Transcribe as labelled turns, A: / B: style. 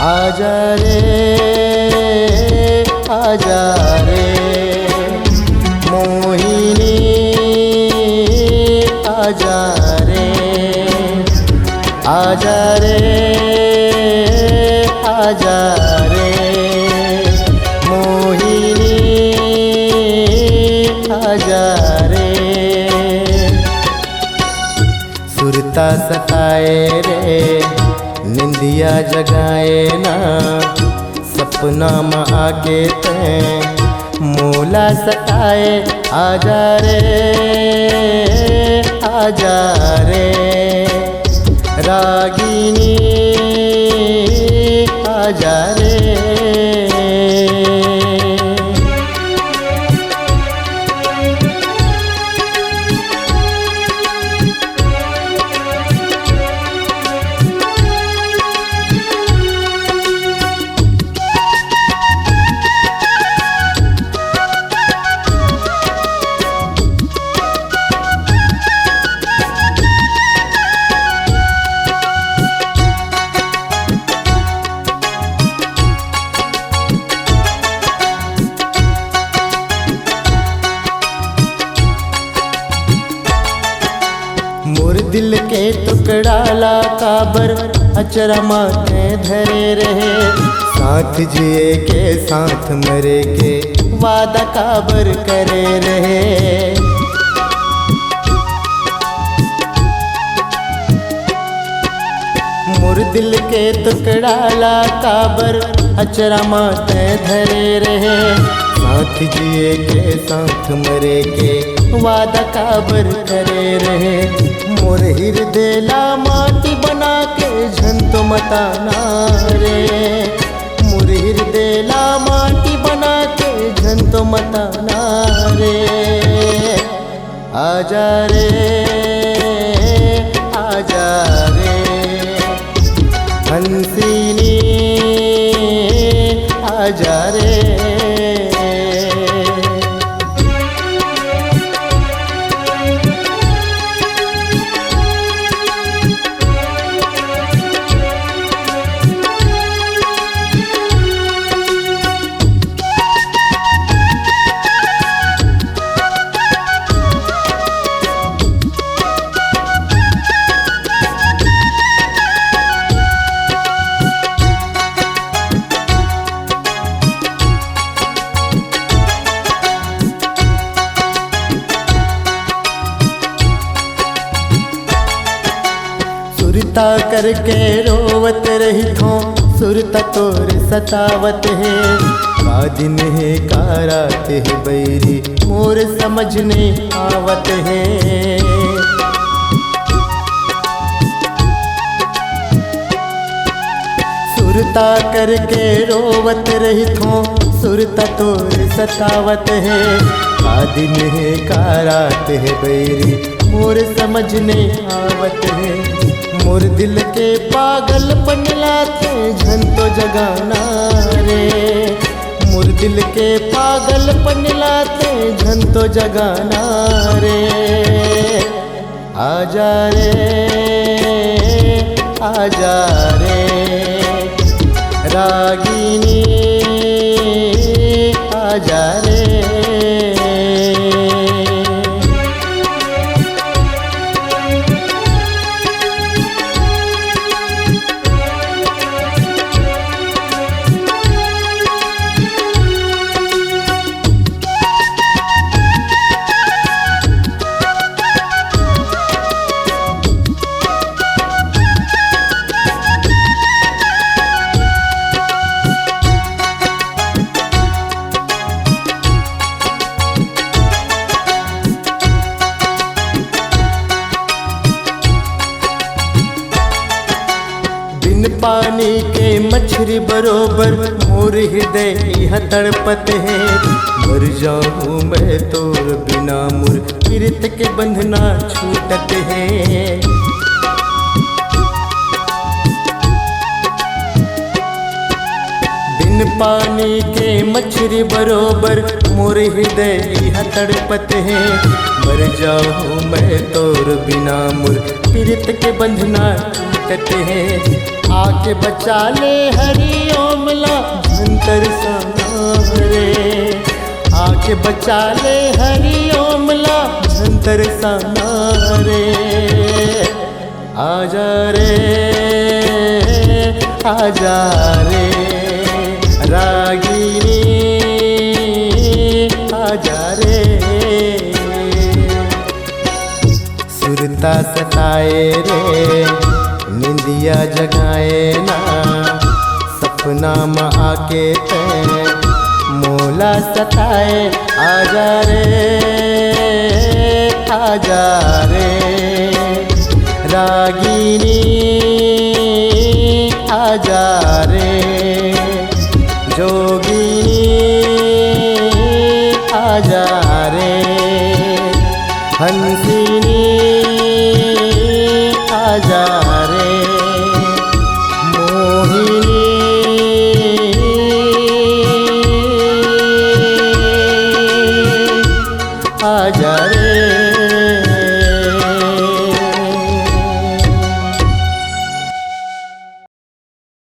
A: आजा रे आजा रे मोहिनी आजा रे आजा रे आजा रे मोहिनी आजा रे सुरता सताए रे निंदिया जगाए ना सपना में आके ते मोला सताए आजा रे आजा रे रागिनी आजा रे मोर दिल के टुकड़ाला काबर अचरा माथे धरे रहे साथ जिए के साथ मरे के वादा काबर करे रहे मोर दिल के टुकड़ाला काबर अचरा माथे धरे रहे साथ जिए के साथ मरे के वादा काबर करे रहे मोर हृदय ला माटी बना के झंतो मताना रे मोर हृदय ला माटी बना के झंतो मताना रे आजा रे आजा रे हंसिनी आजा रे सुरता करके रोवत रही थो सुरता तोर सतावत है का दिन है का रात है बैरी मोर समझ नहीं आवत है सुरता करके रोवत रही थो सुरता तोर सतावत है का दिन है का रात है बैरी मोर समझ नहीं आवत है मोर दिल के पागल पनलाते झंतो जगाना रे मोर दिल के पागल पनलाते झंतो जगाना रे आजा रे आजा रे रागिनी आजा रे पानी के मछली बरोबर मोर हृदय यह तड़पत है। मर जाऊं मैं तोर बिना मोर पीरत के बंधना छूटत है। बिन पानी के मछली बरोबर मोर हृदय यह तड़पत है। मर जाऊं मैं तोर बिना मोर पीरत के बंधना छूटत है। आके बचा ले हरि ओमला झंतर सारे, आके बचा ले हरि ओमला झंतर सारे। आजा रे आजा रे रागिनी आजा रे। सुरता सताए रे निंदिया जगाए ना, सपना में आके ते मोला सताए। आजा रे आजा रे रागिनी आजा रे जोगिनी आजा रे हंसिनी आजा रे मोहिनी आजा रे।